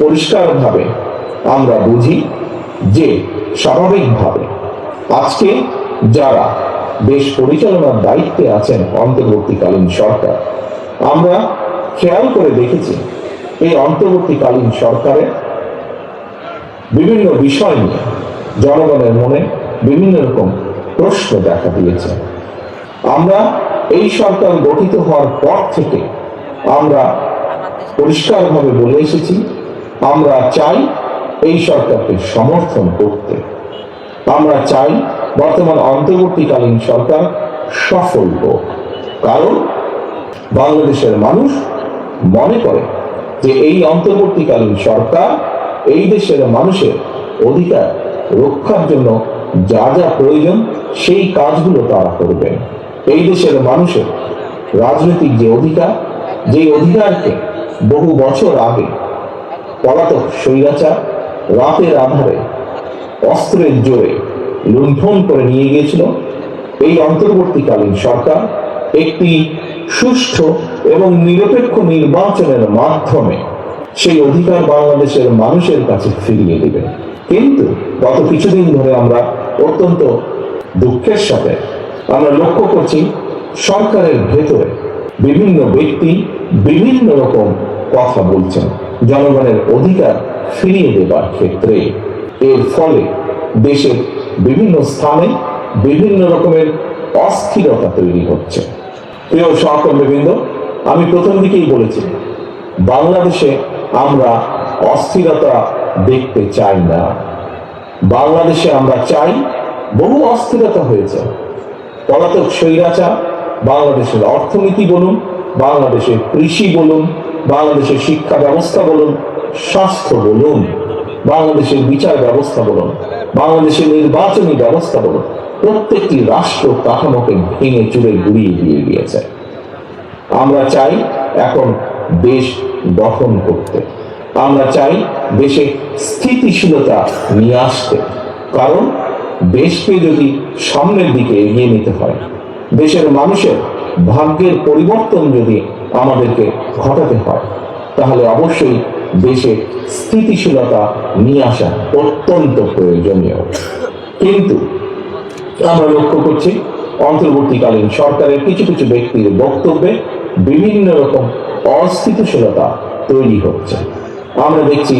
পরিষ্কারভাবে আমরা বুঝি যে স্বাভাবিকভাবে আজকে যারা দেশ পরিচালনার দায়িত্বে আছেন অন্তর্বর্তীকালীন সরকার, আমরা খেয়াল করে দেখেছি এই অন্তর্বর্তীকালীন সরকারের বিভিন্ন বিষয় নিয়ে জনগণের মনে বিভিন্ন রকম প্রশ্ন দেখা দিয়েছে। আমরা এই সরকার গঠিত হওয়ার পর থেকে আমরা পরিষ্কারভাবে বলে এসেছি, আমরা চাই এই সরকারকে সমর্থন করতে। আমরা চাই বর্তমান অন্তর্বর্তীকালীন সরকার সফল হোক, কারণ বাংলাদেশের মানুষ মনে করে যে এই অন্তর্বর্তীকালীন সরকার এই দেশের মানুষের অধিকার রক্ষার জন্য যা যা প্রয়োজন সেই কাজগুলো তারা করবেন। এই দেশের মানুষের রাজনৈতিক যে অধিকারকে বহু বছর আগে পলাতক স্বৈরাচার রাতের আধারে অস্ত্রের জোরে লুণ্ঠন করে নিয়ে গিয়েছিল, এই অন্তর্বর্তীকালীন সরকার একটি সুষ্ঠু এবং নিরপেক্ষ নির্বাচনের মাধ্যমে সেই অধিকার বাংলাদেশের মানুষের কাছে ফিরিয়ে দেবে। কিন্তু গত কিছুদিন ধরে আমরা অত্যন্ত দুঃখের সাথে আমরা লক্ষ্য করছি সরকারের ভেতরে বিভিন্ন ব্যক্তি বিভিন্ন রকম কথা বলছেন জনগণের অধিকার ফিরিয়ে দেবার ক্ষেত্রে। এর ফলে দেশের বিভিন্ন স্থানে বিভিন্ন রকমের অস্থিরতা তৈরি হচ্ছে। প্রিয় সহকর্মীবৃন্দ, আমি প্রথম দিকেই বলেছি বাংলাদেশে আমরা অস্থিরতা দেখতে চাই না। বাংলাদেশে আমরা চাই, বহু অস্থিরতা হয়েছে, পলাতক স্বৈরাচার বাংলাদেশের অর্থনীতি বলুন, বাংলাদেশের কৃষি বলুন, বাংলাদেশের শিক্ষা ব্যবস্থা বলুন, স্বাস্থ্য বলুন, বাংলাদেশের বিচার ব্যবস্থা বলুন, বাংলাদেশের নির্বাচনী ব্যবস্থা বলুন, প্রত্যেকটি রাষ্ট্র কাঠামোকে ভেঙে চুরে গুড়িয়ে দিয়ে গিয়েছে। আমরা চাই এখন দেশ গঠন করতে, আমরা চাই দেশে স্থিতিশীলতা নিয়ে আসতে, কারণ দেশকে যদি সামনের দিকে এগিয়ে নিতে হয়, দেশের মানুষের ভাগ্যের পরিবর্তন যদি আমাদেরকে ঘটাতে হয়, তাহলে অবশ্যই দেশে স্থিতিশীলতা নিয়ে আসা অত্যন্ত প্রয়োজনীয়। কিন্তু আমরা লক্ষ্য করছি অন্তর্বর্তীকালীন সরকারের কিছু কিছু ব্যক্তির বক্তব্যে বিভিন্ন রকম অস্থিতিশীলতা তৈরি হচ্ছে। আমরা দেখছি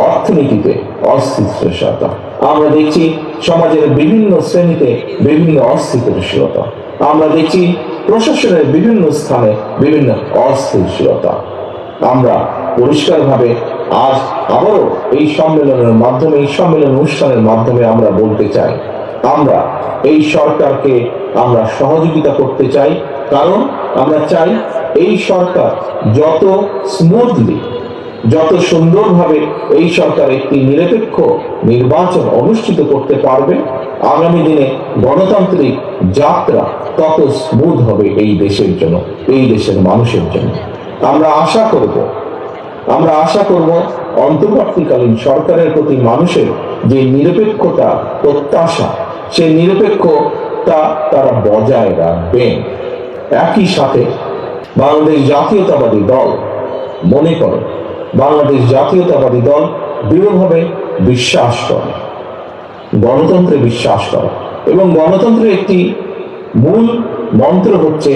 অর্থনীতিতে অস্থিতিশীলতা, আমরা দেখছি সমাজের বিভিন্ন শ্রেণীতে বিভিন্ন অস্থিতিশীলতা, আমরা দেখছি প্রশাসনের বিভিন্ন স্থানে বিভিন্ন অস্থিতিশীলতা। আমরা পরিষ্কারভাবে আজ আবারও এই সম্মেলনের মাধ্যমে, এই সম্মেলন অনুষ্ঠানের মাধ্যমে আমরা বলতে চাই, আমরা এই সরকারকে আমরা সহযোগিতা করতে চাই, কারণ আমরা চাই এই সরকার যত স্মুথলি, যত সুন্দরভাবে এই সরকার একটি নিরপেক্ষ নির্বাচন অনুষ্ঠিত করতে পারবে, আগামী দিনে গণতান্ত্রিক যাত্রা তত স্মুথ হবে এই দেশের জন্য, এই দেশের মানুষের জন্য। আমরা আশা করব অন্তর্বর্তীকালীন সরকারের প্রতি মানুষের যে নিরপেক্ষতা প্রত্যাশা, সেই নিরপেক্ষতা তারা বজায় রাখবেন। একই সাথে বাংলাদেশ জাতীয়তাবাদী দল মনে করে, বাংলাদেশ জাতীয়তাবাদী দল দৃঢ়ভাবে বিশ্বাস করে, গণতন্ত্রে বিশ্বাস করে, এবং গণতন্ত্রের একটি মূল মন্ত্র হচ্ছে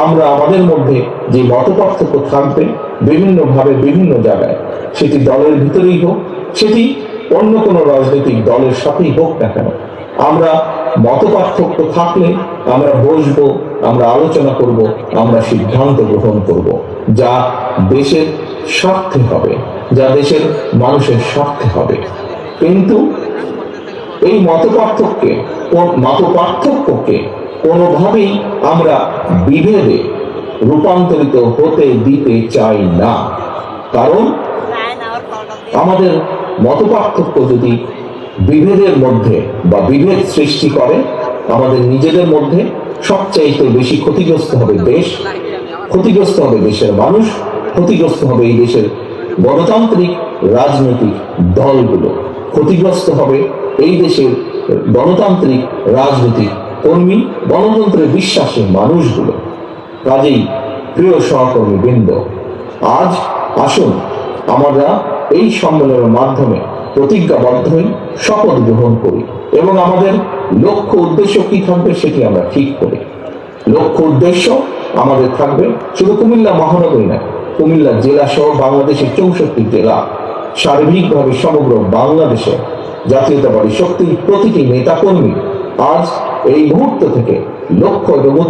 আমরা আমাদের মধ্যে যে মতপার্থক্য থাকবে বিভিন্নভাবে বিভিন্ন জায়গায়, সেটি দলের ভিতরেই হোক, সেটি অন্য কোনো রাজনৈতিক দলের সাথেই হোক না কেন, আমরা মতপার্থক্য থাকলে আমরা বসবো, আমরা আলোচনা করব, আমরা সিদ্ধান্ত গ্রহণ করব, যা দেশের স্বার্থে হবে, যা দেশের মানুষের স্বার্থে হবে। কিন্তু এই মতপার্থক্যকে কোনোভাবেই আমরা বিভেদে রূপান্তরিত হতে দিতে চাই না, কারণ আমাদের মতপার্থক্য যদি বিভেদের মধ্যে বা বিভেদ সৃষ্টি করে, আমাদের নিজেদের মধ্যে সবচাইতে বেশি ক্ষতিগ্রস্ত হবে দেশ, ক্ষতিগ্রস্ত হবে দেশের মানুষ, ক্ষতিগ্রস্ত হবে এই দেশের গণতান্ত্রিক রাজনৈতিক দলগুলো, ক্ষতিগ্রস্ত হবে এই দেশের গণতান্ত্রিক রাজনৈতিক কর্মী, গণতন্ত্রের বিশ্বাসী মানুষগুলো। কাজেই প্রিয় সহকর্মীবৃন্দ, আজ আসুন আমরা এই সম্মেলনের মাধ্যমে প্রতিজ্ঞাবদ্ধ হই, শপথ গ্রহণ করি এবং আমাদের লক্ষ্য উদ্দেশ্য কি থাকবে সেটি আমরা ঠিক করি। লক্ষ্য উদ্দেশ্য আমাদের থাকবে শুধু কুমিল্লা মহানগরী নয়, কুমিল্লা জেলা সহ বাংলাদেশের 64 জেলা, সার্বিকভাবে সমগ্র বাংলাদেশে জাতীয়তাবাদী শক্তির প্রতিটি নেতাকর্মী আজ এই মুহূর্ত থেকে লক্ষ্য এবং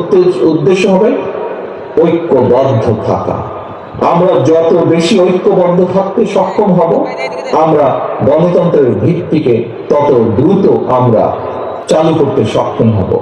উদ্দেশ্য হবে ঐক্যবদ্ধ থাকা। আমরা যত বেশি ঐক্যবদ্ধ থাকতে সক্ষম হব, আমরা গণতন্ত্রের ভিত্তিকে তত দ্রুত আমরা চালু করতে সক্ষম হব।